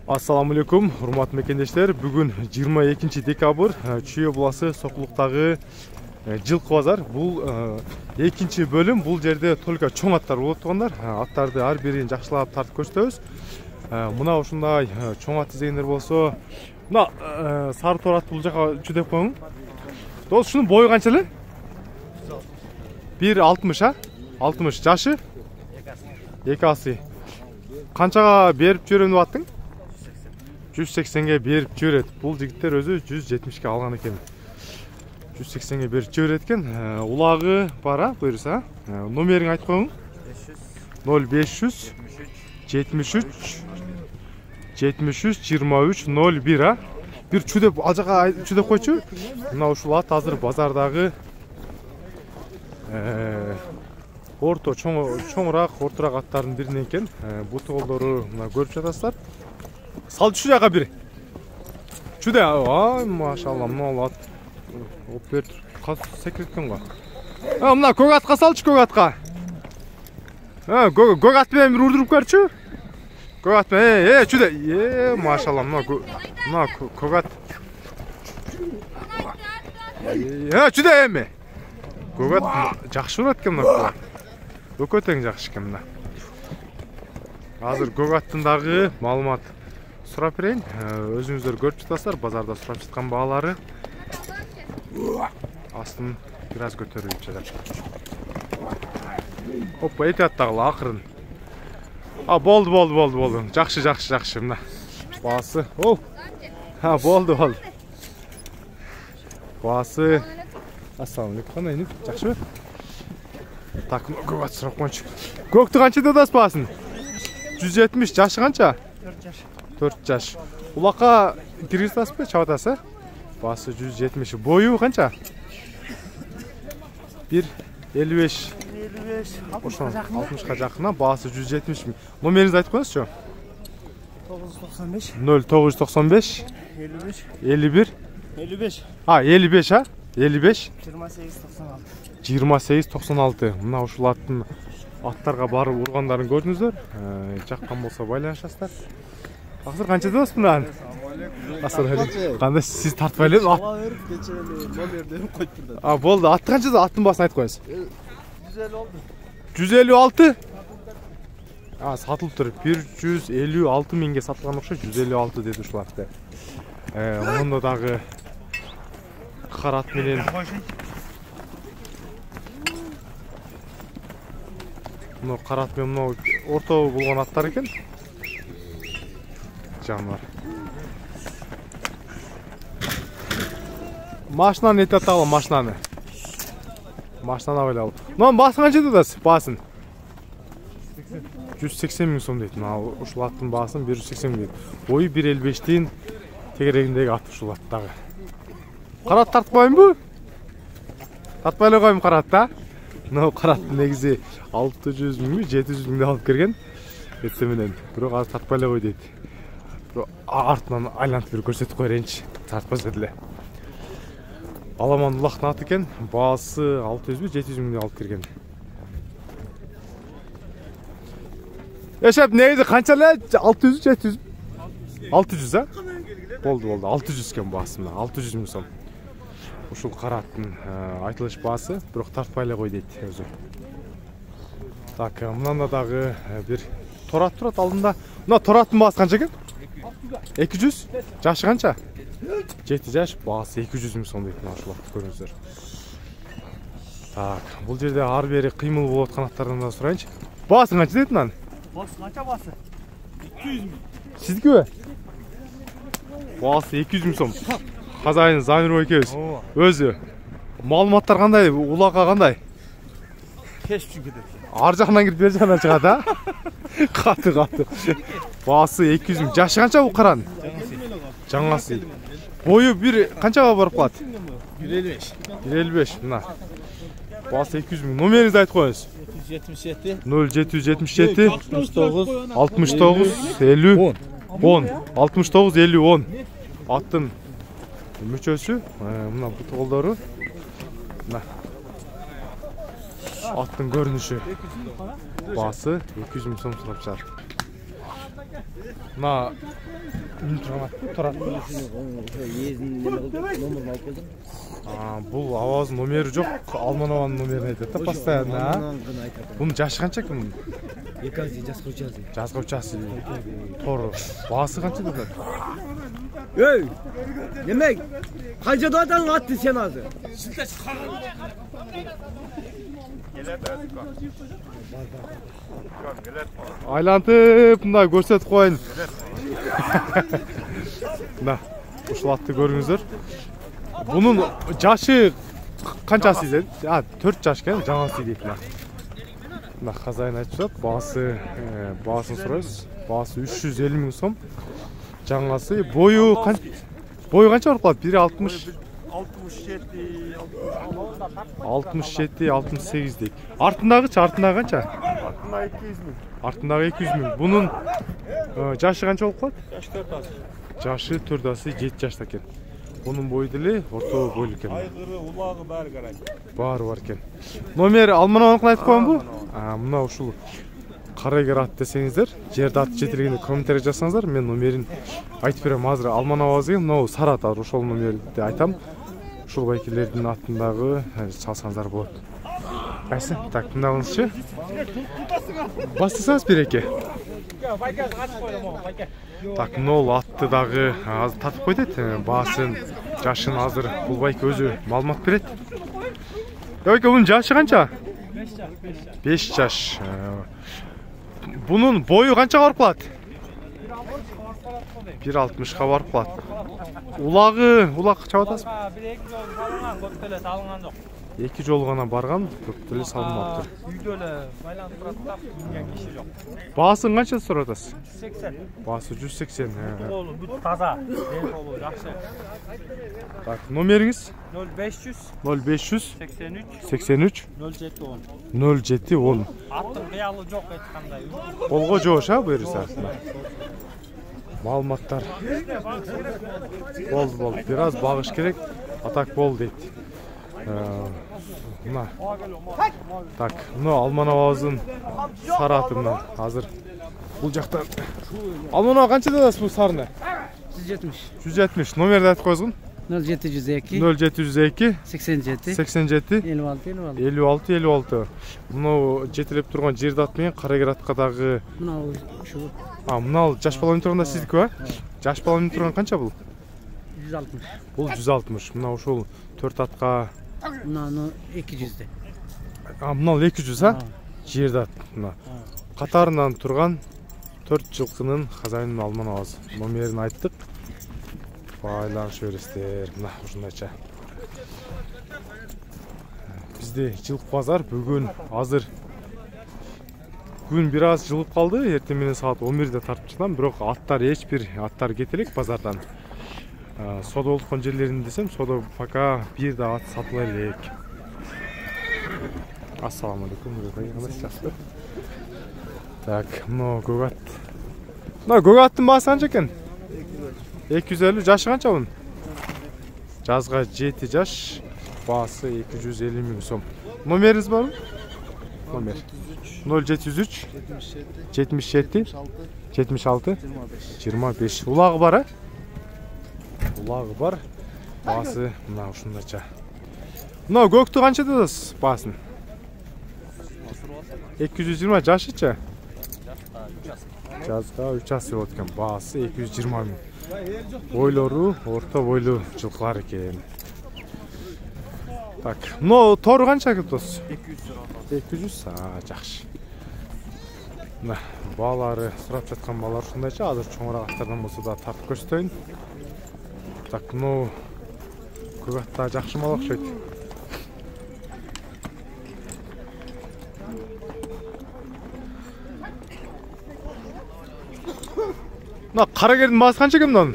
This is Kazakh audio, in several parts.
Assalamu alaikum, hurmatly mekendештер. Бүгін 22 декабр, Чүйө буласы Сокулуктагы жылкы базар. Бул экинчи бөлүм. Бул жерде только чоң аттар болот тугандар. Аттарды ар бирин жакшылап тартып көрсөтөбүз. Мына ушундай чоң ат изегендер болсо, мына сары тор ат бул жака чүдөп коюң. Дос, шунун бою канча эле? 1.60 а? 60 жашы? 2 Канчага берип жүрөм деп аттың? 180-ге берип жүрөт. Бул жигиттер өзү 170-ке алган экен. 180-ге берип жүрөт экен. Улагы бара, буйруса. Номерин айтып коюң. 0500 73 23 01 а. Бир чүдөп, ал жака чүдөп койчу. Мына ушул ат азыр базардагы орто чоңураак, ортураак аттардын биринен экен. Бут колдору мына көрүп жатасыздар. Сал şu жака бир. Чүдө, ай, машалла, мына ат. Опер секреткен го. Мына көк атка салчы, көк атка. Көк ат менен бир урдуруп көрчү. Көк ат менен, чүдө. Машалла, мына көк ат. Чүдө эми. Көк ат жакшы урат экен мына. Өкө тең жакшы экен мына. Азыр көк аттын дагы маалымат сурап берейин. Өзүңүздөр көрүп жатасыздар, базарда сурап жаткан баалары. Астын бир аз көтөрүлүп жатат. Опа, эти аттагы акырын. Болду. Жакшы. Мына баасы. Болду. Баасы. Ассаламу алейкум. Кандай инип? Жакшыбы? Так, көк ат сурап коюнчу. Көктү канча дедас баасын? 170, жашы канча? 4 жаш. Улакка киргизасызбы, чабатасы? Басы 170. Бою канча? 1.55. 60-ка жакына, басы 170. Номериңизди айтып коюңузчу. 995 0995 55 55 55 а? 55 2896 2696. Мына ушул аттарга барып ургандарын көрдүңүздөр. Жаккан болсо байланышасыздар. Азыр канча дос мындан? Ассаламу алейкум. Кандай сиз тартып эле? Номерден коюп турду. Болду. Аты канча да аттын баасын айтып коюңуз. 150 oldu. 156? Сатылып тур. 156 миңге сатылган окшойт. 156 деди ушул атты. Мында дагы карат менен мына карат менен мына орто болгон аттар экен. Жанвар. Машинаны эт атагыла, машинаны. Машинаны байлап. Мына баасы канча дедиз? Баасын 180 миң сом дейт. Мына ушул аттын баасын 180 миң. Бою 1.55тин тегерегиндеги ат ушул аттагы. Карат тартып коюмбу? Тартпай эле коюм каратта. Мына караттын негизи 600 миң, 700 миңди алып келген. Этсе менен. Бирок азыр тартпай эле кой дейт. Артынан айлантып бир көрсөтүп коеренчи. Тартпас эле. Аламан улактын аты экен. Баасы 600 миң, 700 миңди алып келген. Эшеп негизи канча эле? 600, 700. 600 а? Болду. 600 экен баасы мына. 600 миң сом. Ушул караттын айтылыш баасы, бирок тартпай эле кой дейт өзү. Так, мында дагы бир торат турат алдында. Мына тораттын баасы канча экен? 200. Жашы канча? 7 жаш, баасы 200 миң сом дейт. Мына ушул атты көрүңүздөр. Так, бул жерде ар бери кыймыл болуп аткан аттардан да сурайынчы. Баасы канча дейт мынан? Баасы канча баасы? 200 миң. Сиздикиби? Баасы 200 миң сом. Казайын Замиров экебиз. Өзү. Маалыматтар кандай? Улакка кандай? Кеш чүгүдө. Ар жагынан кирип бер жагынан чыгат, а? Каты. Баасы 200 миң. Жашы канча бул каран? Жаңасы. Бою бир канчага барып калат? 155. 155. Мына. Баасы 200 миң. Номериңизди айтып коюңуз. 777 0777 69 69 50 10 69 50 10. Аттын мүчөсү, мына бут колдору. Мына. Аттын көрүнүшү. Баасы 200 миң сом сурап жатыр. Мына Үн тұрған тұрады. Езін номерін алып келдім. Бұл авазың номері жоқ, Алманованың номерін айтады, постоянно. Бұның жашы қанша кім? 2 азы жасқа учасы. Жазға учасы. Торы. Басы қанша деді? Ей! Демек, қанша додаң атты сен азы? Айлантып, мына көрсетіп қойын. Мына, ушыл атты көріңіздер. Бұның жашы қаншасы деді? 4 жаш екен, жаңасы дейді. Мына хозяин айтып жатыр, басын сұрайсыз. Басы 350 000 сом. Жаңасы бойы қанша барып қалады? 67-68 дейік. Артындағы қанша? Артындағы 200 000. Бұның жашы қанша болып қалады? Жашы 4 жашта екен. Бұның бойы деле орта бойлы екен. Айғыры, улағы бәрі қарай. Бар екен. Номер Алманованың айтып қойын бұл? Мына ушыл Қарагер ат десеңіздер, жерді аты жетілгенде комментарий жасаңыздар, мен номерін айтып берем. Азыр Алманова деген, мынау Сарат ушол номерді айтам. Ушул байкелердің аттындағы салсаңыздар болады. Қайсы? Так, мынауыңызшы. Бастасаңыз береке. Так, мынау аттыдағы азыр татып қойдет. Басын, жашын азыр бұл байке өзі малымат берет. Байке, бұның жашы қанша? 5 жаш. Bunun boyu қанша барып қалады? 1.60-ға барып қалады. Улақ чабатасыз? 2 жол ғана барған, көптеле салынмапты. Үйдөлі байланып тұраттап, үйген кеші жоқ. Басын қанша сұратасыз? 180. Басы 180. Қолы бүт таза, ден қолы жақсы. Так, номеріңіз? 0500 83 0710. 0710. Аттың қиялы жоқ етқандай. Қолға жоғыш, бұйырса. Малматтар. Болды. Biraz bağış керек, атак бол дейді. Так, Алмановаздың Саратынан азыр бұл жақтан. Алманова қанша дадасыз бұл сарыны? 170. Номерді айтып қойызғын? 0702 87 56 56. Мұнау жетілеп тұрған жерді атымен Қарагер атқадағы... Мұнау жаш баламен тұрғанда сіздікі ба? Жаш баламен тұрған қанша бұл? 160. Бұл 160. Мұнау шол 4 атқа... Мұнау 200-де. Мұнау 200, а? Жерді ат. Қатарынан тұрған 4 жылқының хозяйының Алмановасы. Номерін айттық. Байланыш өрістер. Мұна ұшындайша. Бізде жылқы базар бүгін азыр. Күн biraz жылып қалды. Ертеменен сағат 11-де тартып шыққан. Бірақ аттар ешбір аттар кетелек базардан. Сода олтқан жерлерін десем, сода пока bir de at satılır. Assalamu alaikum. Так, көк ат. Көк аттың басы қанша екен? 250. Жашы қанша бұның? Жазға 7 жаш, басы 250 000 сом. Номеріңіз бар ма? Номер 0703 77 76 25. Улағы бар, а? Улағы бар. Басы мына ұшындайша. Мына көкті қанша дедіңіз басын? 220. Жашыча? Жазға 3 асы өткен. Басы 220 000. Бойлору, орта бойлу жылқылар екен. Так, но торы қанша кетті? 200. Жақшы. Балары, сұрап жатқан балар шындайша, азыр чоңырақ аттардан болса да тартып көрсетейін. Так, көк атта жақшы мал ұқсайды. Қарагердің басы қанша екен мынаның?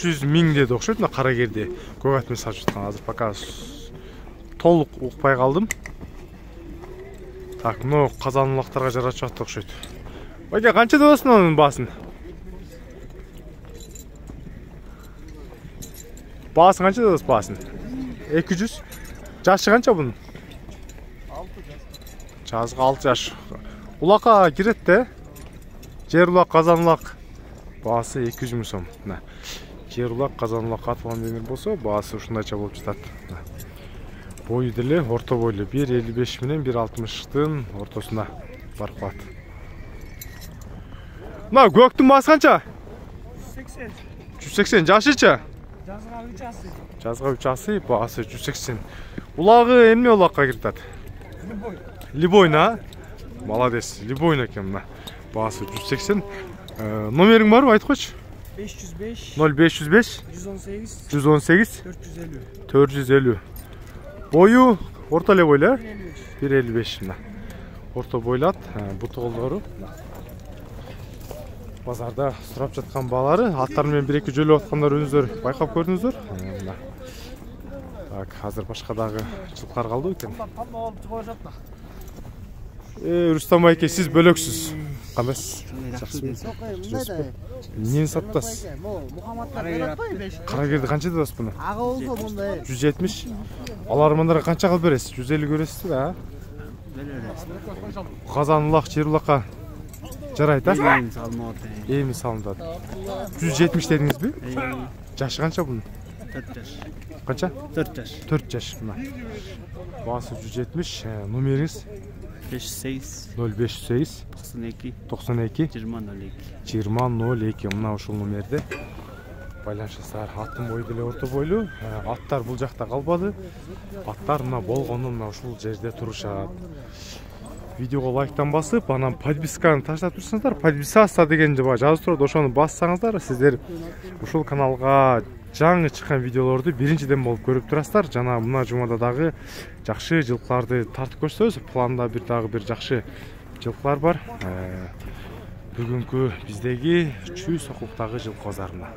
300 000 деді ұқсайды Қарагерде. Көк атымен сатып жатқан. Азыр пока толық ұқпай қалдым. Так, қазанлылықтарға жаратып жатты ұқсайды. Байке, қанша дедіңіз мынаның басын? Басын қанша дедіңіз басын? 200. Жашы қанша бұның? 6 жас. Жазғы 6 жаш. Улаққа киретті? жер улак казан улак баасы 200 миң сом. Жер улак казан улак атылган демир болсо баасы ушундайча болуп жатат. Бою деле орто бойлуу 1.55 менен 1.60-тын ортосунда барып калат. Мына көктүн баасы канча? 180. 180. Жашычы? Жазга 3 асы. Жазга 3 асы баасы 180. Улагы эмне улакка кирет? Либойна. Молодец. Либойна экен мына. Баасы 180. Номериң барбы айтып койчу? 505. 0505 118. 118 450. 450. Бою орто эле бойлуу, 1.55 мына. Орто бойлат, буту колдору. Базарда сурап жаткан баалары, аттар менен 1-2 жөлөп аткандар өзүңүздөр байкап көрдүңүздөр. Мына. Так, азыр башка дагы жылкар калды экен. Рустам байке, сиз бөлөксүз. Кандайсыз? Жакшымы? Эмнени сатасыз? Карагерди канчада атасыз буну? Ага болсо мындай. 170. Алармандарга канча кылып бересиз? 150 көрөсүзбү, а? Казан улак, жер улакка жарайт, а? Эми салынат. 170 дедиңизби? Жашы канча бунун? 4 жаш. Канча? 4 жаш. 4 жаш мына. Баасы 170. Номериңиз 508 0508 92 92 2002. 2002 мына ушул номерде байланышасыздар. Аттын бою деле орто бойлуу. Аттар бул жакта калбады. Аттар мына болгону мына ушул жерде турушат. Видеого лайктан басып, анан подписканы таштап турсаңыздар, подписаться деген жазып турат, ошону бассаңыздар, сиздер ушул каналга жаңы чыккан видеолорду биринчиден болуп көрүп турасыздар. Жана мына жумада дагы жакшы жылкыларды тартып көрсөбүз, планда дагы бир жакшы жылкылар бар. Бүгүнкү биздеги Чүй Сокулуктагы жылкы базарында.